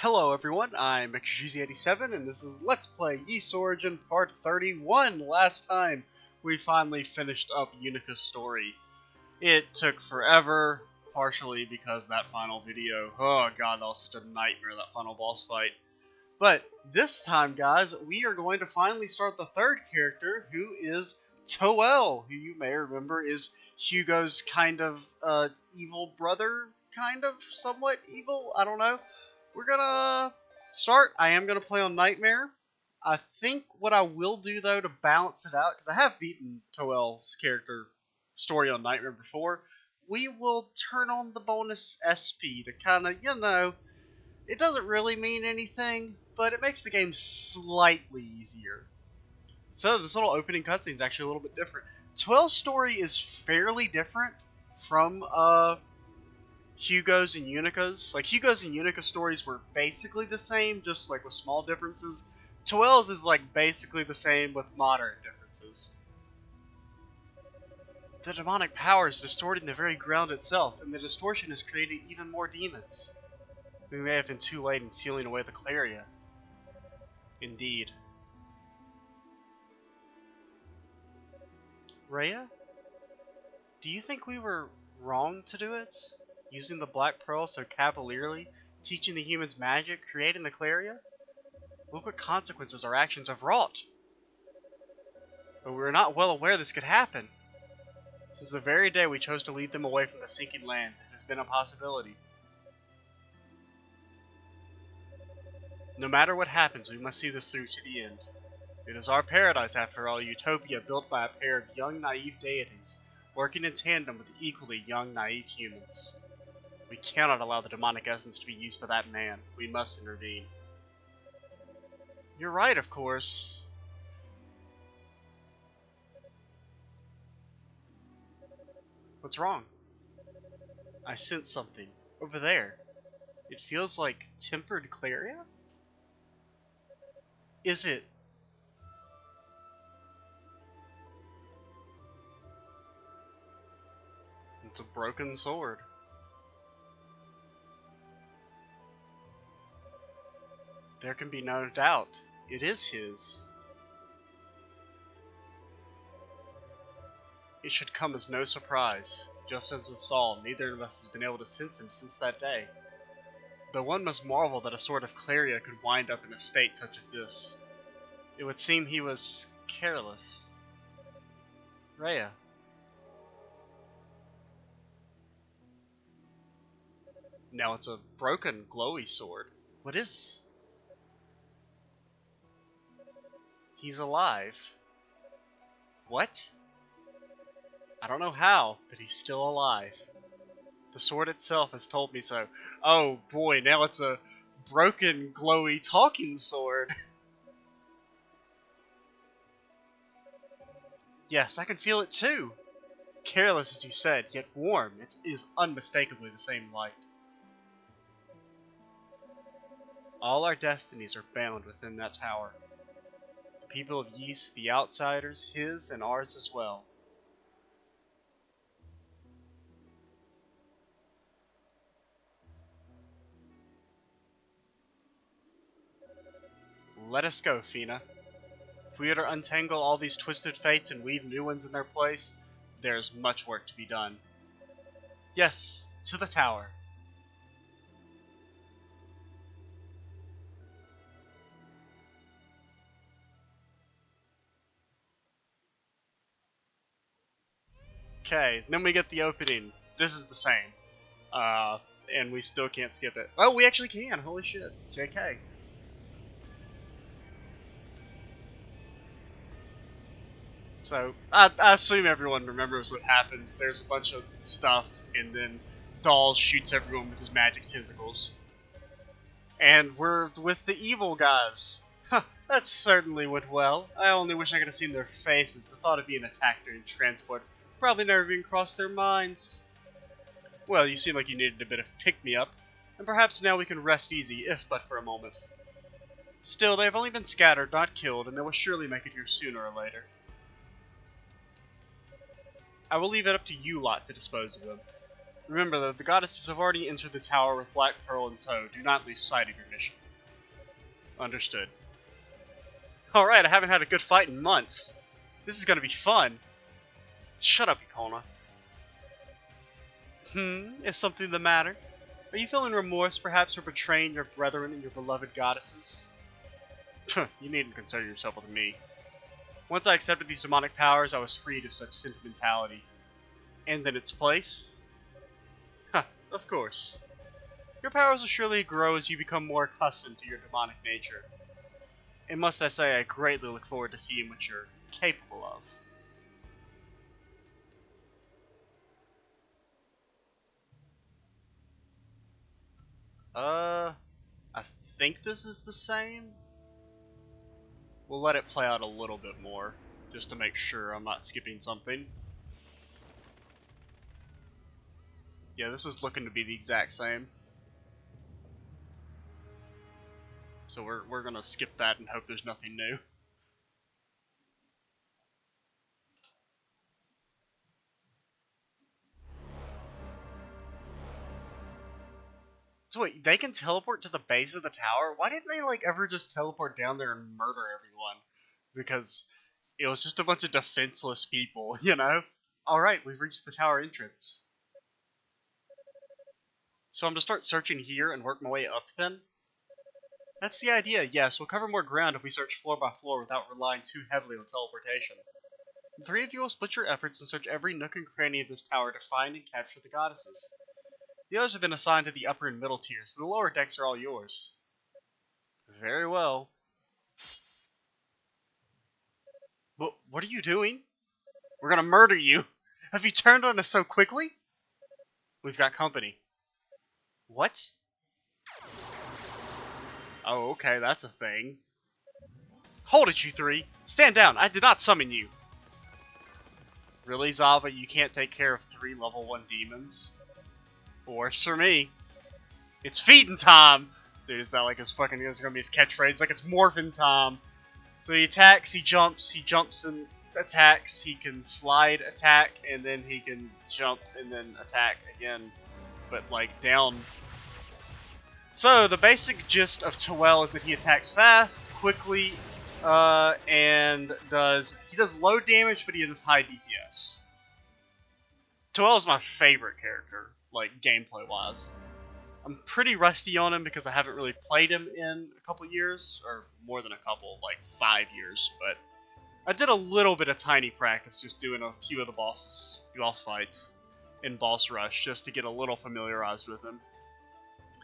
Hello everyone, I'm XGZ87 and this is Let's Play Ys Origin Part 31. Last time we finally finished up Unica's story. It took forever, partially because that final video, oh god, that was such a nightmare, that final boss fight. But this time, guys, we are going to finally start the third character, who is Toal, who you may remember is Hugo's kind of evil brother, somewhat evil, I don't know. We're gonna start. I am gonna play on Nightmare. I think what I will do though to balance it out, because I have beaten Toal's character story on Nightmare before, we will turn on the bonus SP to kind of, it doesn't really mean anything, but it makes the game slightly easier. So this little opening cutscene is actually a little bit different. Toal's story is fairly different from Hugo's and Yunica's. Like, Hugo's and Yunica's stories were basically the same, just like with small differences. Toal's is like basically the same with moderate differences. The demonic power is distorting the very ground itself, and the distortion is creating even more demons. We may have been too late in sealing away the Claria. Indeed. Rhea? Do you think we were wrong to do it? Using the Black Pearl so cavalierly, teaching the humans magic, creating the Claria? Look what consequences our actions have wrought! But we were not well aware this could happen. Since the very day we chose to lead them away from the sinking land, it has been a possibility. No matter what happens, we must see this through to the end. It is our paradise, after all, a utopia built by a pair of young, naive deities, working in tandem with equally young, naive humans. We cannot allow the demonic essence to be used by that man. We must intervene. You're right, of course. What's wrong? I sense something. Over there. It feels like tempered Claria? Is it? It's a broken sword. There can be no doubt. It is his. It should come as no surprise. Just as with Saul, neither of us has been able to sense him since that day. But one must marvel that a sword of Claria could wind up in a state such as this. It would seem he was careless. Rhea. Now it's a broken, glowy sword. What is? He's alive. What? I don't know how, but he's still alive. The sword itself has told me so. Oh boy, now it's a broken, glowy, talking sword. Yes, I can feel it too. Careless as you said, yet warm. It is unmistakably the same light. All our destinies are bound within that tower. The people of Ys, the outsiders, his and ours as well. Let us go, Fina. If we are to untangle all these twisted fates and weave new ones in their place, there is much work to be done. Yes, to the tower. Okay, then we get the opening. This is the same. And we still can't skip it. Oh, we actually can! Holy shit. JK. So, I assume everyone remembers what happens. There's a bunch of stuff, and then Dahl shoots everyone with his magic tentacles. And we're with the evil guys. Huh, that certainly went well. I only wish I could have seen their faces. The thought of being attacked during transport probably never even crossed their minds. Well, you seem like you needed a bit of pick-me-up, and perhaps now we can rest easy, if but for a moment. Still, they have only been scattered, not killed, and they will surely make it here sooner or later. I will leave it up to you lot to dispose of them. Remember that the goddesses have already entered the tower with Black Pearl in tow. Do not lose sight of your mission. Understood. Alright, I haven't had a good fight in months. This is gonna be fun. Shut up, Epona. Is something the matter? Are you feeling remorse, perhaps, for betraying your brethren and your beloved goddesses? You needn't concern yourself with me. Once I accepted these demonic powers, I was freed of such sentimentality. And in its place? Of course. Your powers will surely grow as you become more accustomed to your demonic nature. And must I say, I greatly look forward to seeing what you're capable of. I think this is the same? We'll let it play out a little bit more, just to make sure I'm not skipping something. Yeah, this is looking to be the exact same. So we're gonna skip that and hope there's nothing new. So wait, they can teleport to the base of the tower? Why didn't they like ever just teleport down there and murder everyone? Because it was just a bunch of defenseless people, you know? Alright, we've reached the tower entrance. So I'm to start searching here and work my way up then? That's the idea, yes. We'll cover more ground if we search floor by floor without relying too heavily on teleportation. The three of you will split your efforts and search every nook and cranny of this tower to find and capture the goddesses. The others have been assigned to the upper and middle tiers, so the lower decks are all yours. Very well. But what are you doing? We're gonna murder you! Have you turned on us so quickly? We've got company. What? Oh, okay, that's a thing. Hold it, you three! Stand down! I did not summon you! Really, Zava, you can't take care of 3 level 1 demons? Works for me. It's feeding time! Dude, is that like his fucking, is gonna be his catchphrase? Like it's morphin' time. So he attacks, he jumps and attacks, he can slide, attack, and then he can jump and then attack again. But like down. So the basic gist of Toal is that he attacks fast, quickly, and he does low damage, but he does high DPS. Toal is my favorite character, like gameplay wise. I'm pretty rusty on him because I haven't really played him in a couple years, or more than a couple, like 5 years, but I did a little bit of tiny practice just doing a few of the boss fights in Boss Rush just to get a little familiarized with him.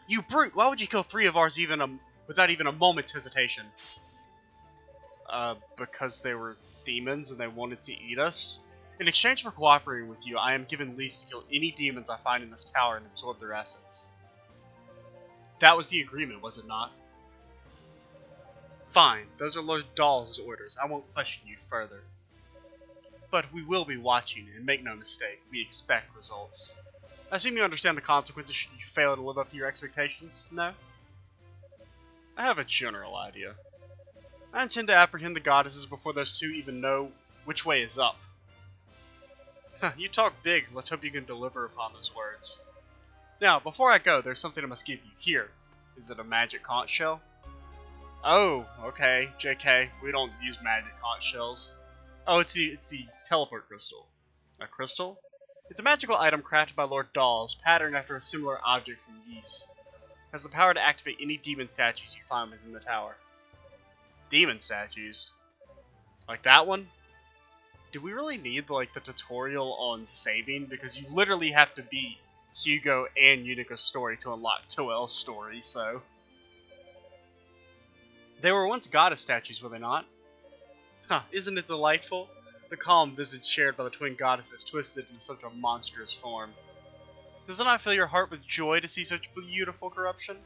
You brute! Why would you kill 3 of ours without even a moment's hesitation? Because they were demons and they wanted to eat us. In exchange for cooperating with you, I am given lease to kill any demons I find in this tower and absorb their essence. That was the agreement, was it not? Fine, those are Lord Dahl's orders. I won't question you further. But we will be watching, and make no mistake, we expect results. I assume you understand the consequences should you fail to live up to your expectations, no? I have a general idea. I intend to apprehend the goddesses before those 2 even know which way is up. You talk big, let's hope you can deliver upon those words. Now, before I go, there's something I must give you. Here. Is it a magic conch shell? Oh, okay, JK, we don't use magic conch shells. Oh, it's the teleport crystal. A crystal? It's a magical item crafted by Lord Dahl's, patterned after a similar object from Ys. It has the power to activate any demon statues you find within the tower. Demon statues? Like that one? Do we really need like the tutorial on saving? Because you literally have to beat Hugo and Yunica's story to unlock Toal's story, so... They were once goddess statues, were they not? Huh, isn't it delightful? The calm visage shared by the twin goddesses twisted into such a monstrous form. Does it not fill your heart with joy to see such beautiful corruption?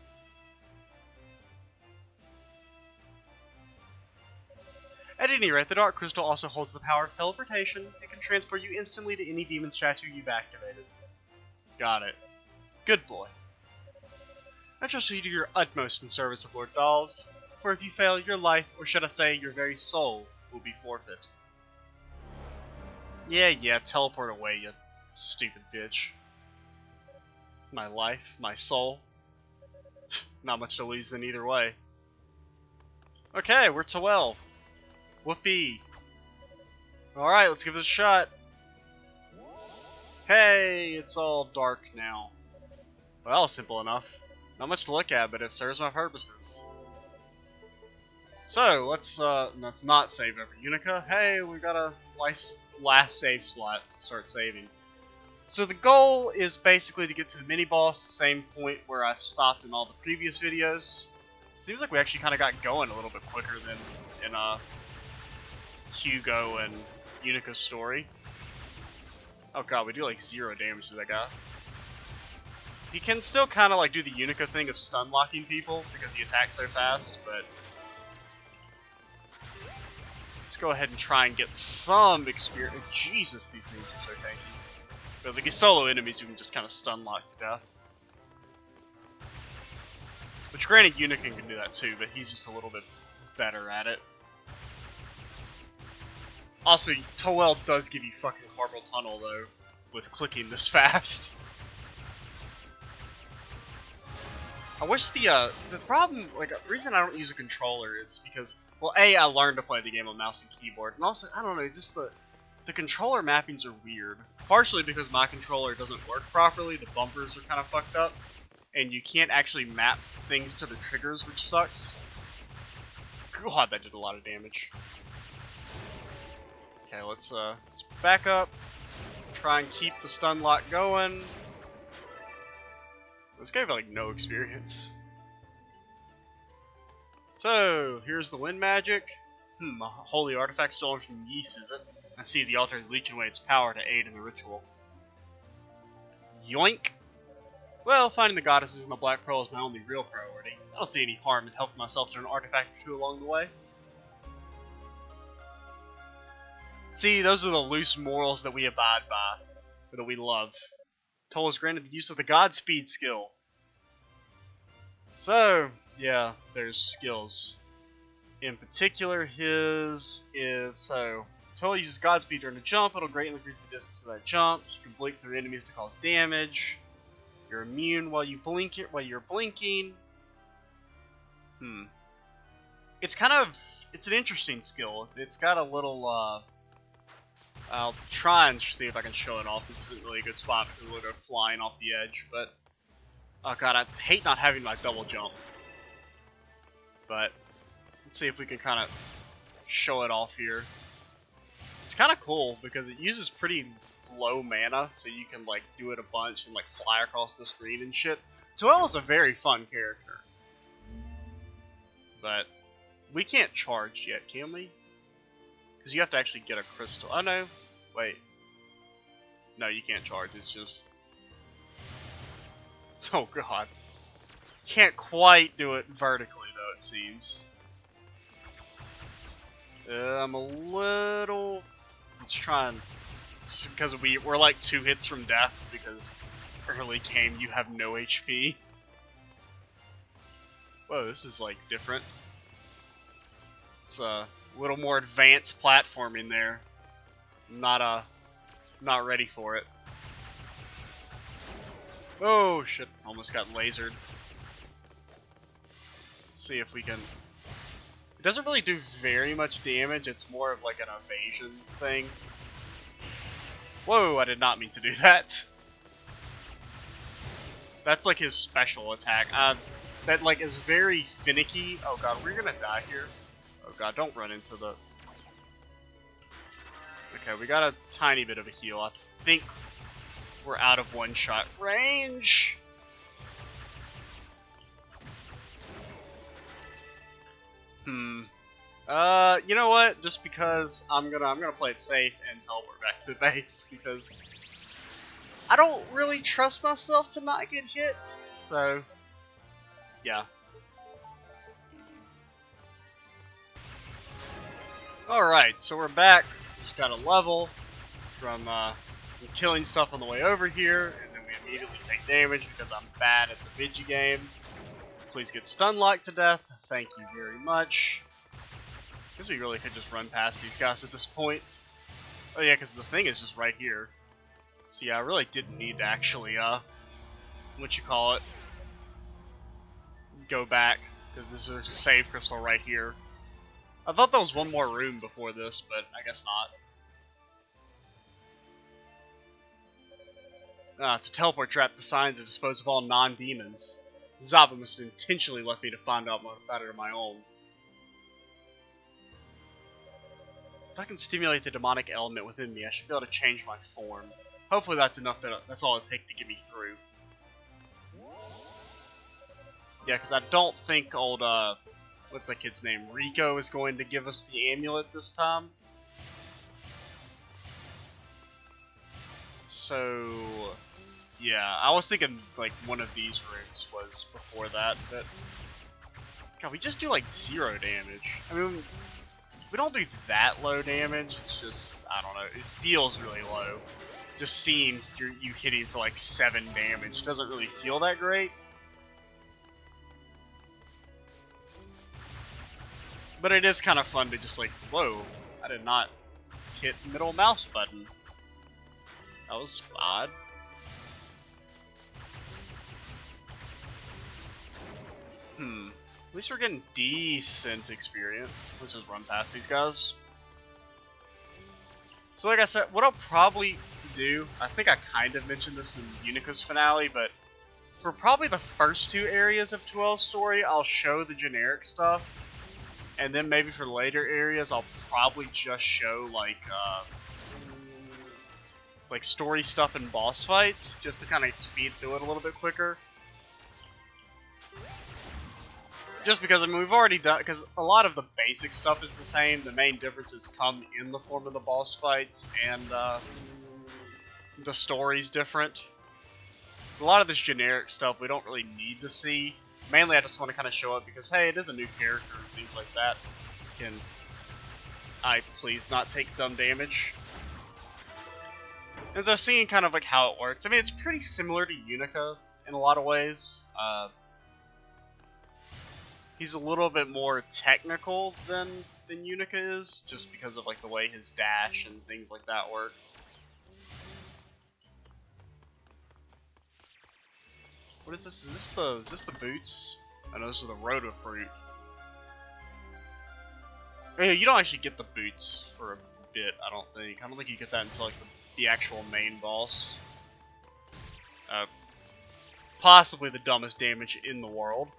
At any rate, the Dark Crystal also holds the power of teleportation. It can transport you instantly to any demon statue you've activated. Got it. Good boy. I trust you do your utmost in service of Lord Dahl's, for if you fail, your life, or should I say, your very soul, will be forfeit. Yeah, teleport away, you stupid bitch. my life, my soul. Not much to lose then either way. Okay, we're Toal. Whoopee. Alright, let's give it a shot. Hey, it's all dark now. Well, simple enough. Not much to look at, but it serves my purposes. So, let's not save over Yunica. Hey, we got a last save slot to start saving. So the goal is basically to get to the mini-boss, the same point where I stopped in all the previous videos. Seems like we actually kind of got going a little bit quicker than in Hugo and Yunica's story. Oh god, we do like 0 damage to that guy. He can still kind of like do the Yunica thing of stun locking people because he attacks so fast, but let's go ahead and try and get some experience. Jesus, these things are so tanky. But like, solo enemies you can just kind of stun lock to death. Which granted, Yunica can do that too, but he's just a little bit better at it. Also, Toal does give you fucking carpal tunnel though, with clicking this fast. I wish the problem, like, the reason I don't use a controller is because, well, A, I learned to play the game on mouse and keyboard, and also, I don't know, just the controller mappings are weird. Partially because my controller doesn't work properly, the bumpers are kind of fucked up, and you can't actually map things to the triggers, which sucks. God, that did a lot of damage. Okay, let's back up, try and keep the stun lock going. This guy had like no experience. So, here's the wind magic. A holy artifact stolen from Yeast, is it? I see the altar is leeching away its power to aid in the ritual. Yoink! Well, finding the goddesses and the Black Pearl is my only real priority. I don't see any harm in helping myself to an artifact or two along the way. See, those are the loose morals that we abide by, or that we love. Toal is granted the use of the Godspeed skill. So, yeah, there's skills. In particular, his is, so, Toal uses Godspeed during a jump. It'll greatly increase the distance of that jump. You can blink through enemies to cause damage. You're immune while you're blinking. It's it's an interesting skill. It's got a little, I'll try and see if I can show it off. This isn't really a good spot because we'll go flying off the edge, but oh god, I hate not having my double jump. But let's see if we can kind of show it off here. It's kind of cool because it uses pretty low mana, so you can like do it a bunch and like fly across the screen and shit. Toal is a very fun character, but we can't charge yet, can we? Because you have to actually get a crystal. Oh no, wait. No, you can't charge. It's just. Oh god. Can't quite do it vertically though, it seems. I'm a little. Let's try and. Because we're like 2 hits from death because early game you have no HP. Whoa, this is like different. It's a little more advanced platforming there. Not ready for it. Oh shit, almost got lasered. Let's see if we can. It doesn't really do very much damage, it's more of like an evasion thing. Whoa, I did not mean to do that. That's like his special attack. That like is very finicky. Oh god, we're gonna die here. Oh god, don't run into the... Okay, we got a tiny bit of a heal. I think we're out of one-shot range. You know what? Just because I'm gonna play it safe and teleport back to the base because I don't really trust myself to not get hit. So, yeah. Alright, so we're back. Just got a level from killing stuff on the way over here, and then we immediately take damage because I'm bad at the Vigi game. Please get stun locked to death. Thank you very much. Guess we really could just run past these guys at this point. Oh yeah, because the thing is just right here. So yeah, I really didn't need to actually what you call it, go back, because this is a save crystal right here. I thought there was one more room before this, but I guess not. It's a teleport trap designed to dispose of all non-demons. Zaba must have intentionally left me to find out about it on my own. If I can stimulate the demonic element within me, I should be able to change my form. Hopefully that's enough, that's all it'll take to get me through. Yeah, because I don't think old, what's that kid's name? Rico is going to give us the amulet this time. So, yeah, I was thinking like one of these rooms was before that, but God, we just do like 0 damage. I mean, we don't do that low damage. It's just, I don't know, it feels really low. Just seeing you hitting for like 7 damage doesn't really feel that great. But it is kind of fun to just like, whoa, I did not hit middle mouse button. That was odd. At least we're getting decent experience. Let's just run past these guys. So like I said, what I'll probably do, I think I kind of mentioned this in Yunica's finale, but for probably the first 2 areas of Toal's story, I'll show the generic stuff. And then maybe for later areas, I'll probably just show like story stuff and boss fights, just to kind of speed through it a little bit quicker. Just because, I mean, we've already done, because a lot of the basic stuff is the same. The main differences come in the form of the boss fights, and the story's different. A lot of this generic stuff we don't really need to see. Mainly I just want to kind of show it because, hey, it is a new character and things like that. Can I please not take dumb damage? And so seeing kind of like how it works, I mean, it's pretty similar to Yunica in a lot of ways. He's a little bit more technical than Yunica is, just because of like the way his dash and things like that work. What is this? Is this the boots? I know this is the Rhoda fruit. Oh, yeah, you don't actually get the boots for a bit, I don't think. I don't think you get that until like the actual main boss. Possibly the dumbest damage in the world.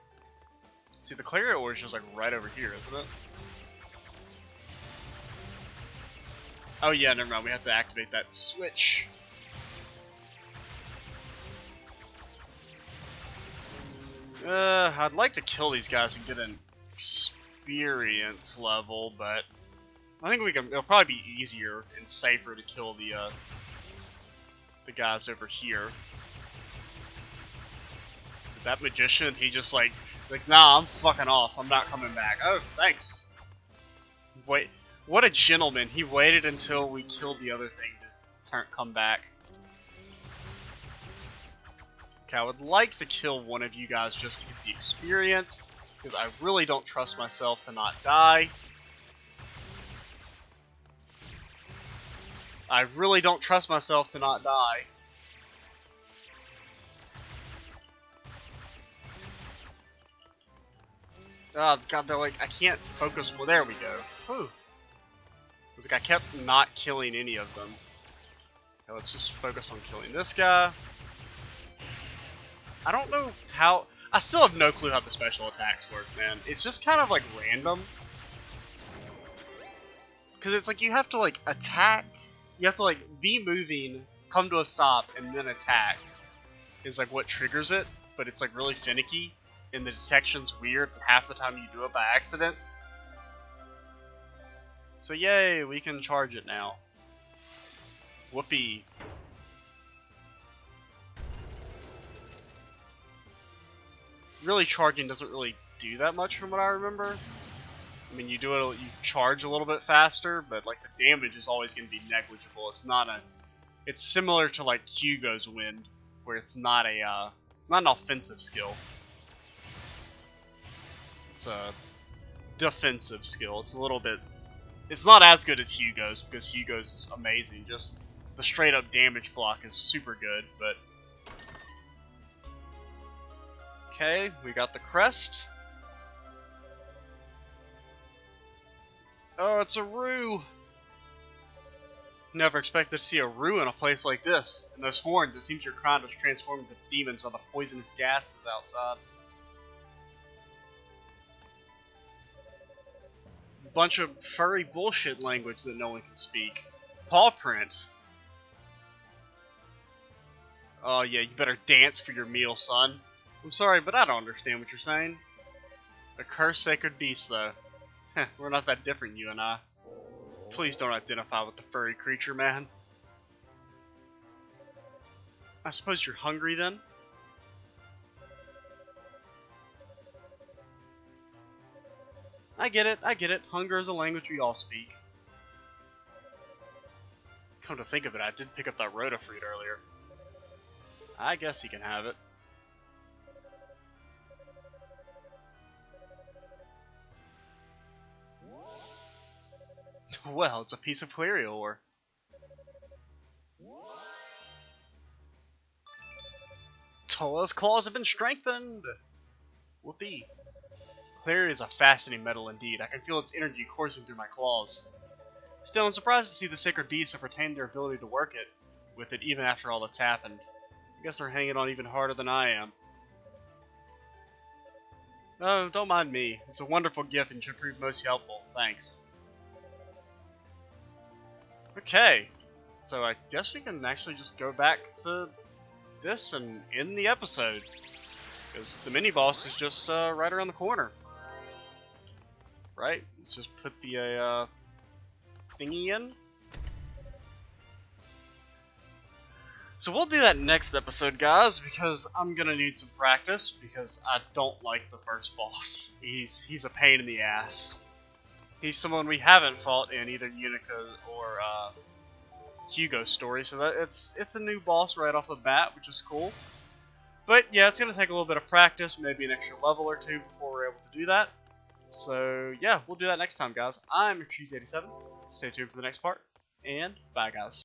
See, the Clarion Ore is just like right over here, isn't it? Oh yeah, never mind. We have to activate that switch. I'd like to kill these guys and get an experience level, but I think we can. It'll probably be easier and safer to kill the guys over here. That magician, he just like, nah, I'm fucking off. I'm not coming back. Oh, thanks. Wait, what a gentleman. He waited until we killed the other thing to come back. Okay, I would like to kill one of you guys just to get the experience, because I really don't trust myself to not die. I really don't trust myself to not die. Oh god, they're like, I can't focus. Well, there we go. Whew. It's like I kept not killing any of them. Okay, let's just focus on killing this guy. I don't know how. I still have no clue how the special attacks work, man. It's just kind of like random. Because it's like you have to like attack. You have to like be moving, come to a stop, and then attack. Is like what triggers it, but it's like really finicky. And the detection's weird, and half the time you do it by accident. So yay, we can charge it now. Whoopee. Really, charging doesn't really do that much from what I remember. I mean, you charge a little bit faster, but like the damage is always going to be negligible. It's not a. It's similar to like Hugo's Wind, where it's not an offensive skill. It's a defensive skill. It's a little bit. It's not as good as Hugo's, because Hugo's is amazing. Just the straight up damage block is super good, but Okay, we got the crest. Oh, it's a Roo! Never expected to see a Roo in a place like this. And those horns, it seems your crown was transformed into demons by the poisonous gases outside. Bunch of furry bullshit language that no one can speak. Paw print. Oh yeah, you better dance for your meal, son. I'm sorry, but I don't understand what you're saying. A cursed sacred beast, though. Heh, we're not that different, you and I. Please don't identify with the furry creature, man. I suppose you're hungry, then? I get it. Hunger is a language we all speak. Come to think of it, I did pick up that Rhoda fruit earlier. I guess he can have it. Well, it's a piece of Clerio ore. Toal's claws have been strengthened! Whoopee. Clerio is a fascinating metal indeed. I can feel its energy coursing through my claws. Still, I'm surprised to see the sacred beasts have retained their ability to work it with it even after all that's happened. I guess they're hanging on even harder than I am. Oh, don't mind me. It's a wonderful gift and should prove most helpful. Thanks. Okay, so I guess we can actually just go back to this and end the episode. Because the mini-boss is just right around the corner. Right? Let's just put the thingy in. So we'll do that next episode, guys, because I'm gonna need some practice, because I don't like the first boss. He's a pain in the ass. He's someone we haven't fought in either Yunica or Hugo's story, so that it's a new boss right off the bat, which is cool. But yeah, it's gonna take a little bit of practice, maybe an extra level or two before we're able to do that. So yeah, we'll do that next time, guys. I'm Hugo 87. Stay tuned for the next part, and bye, guys.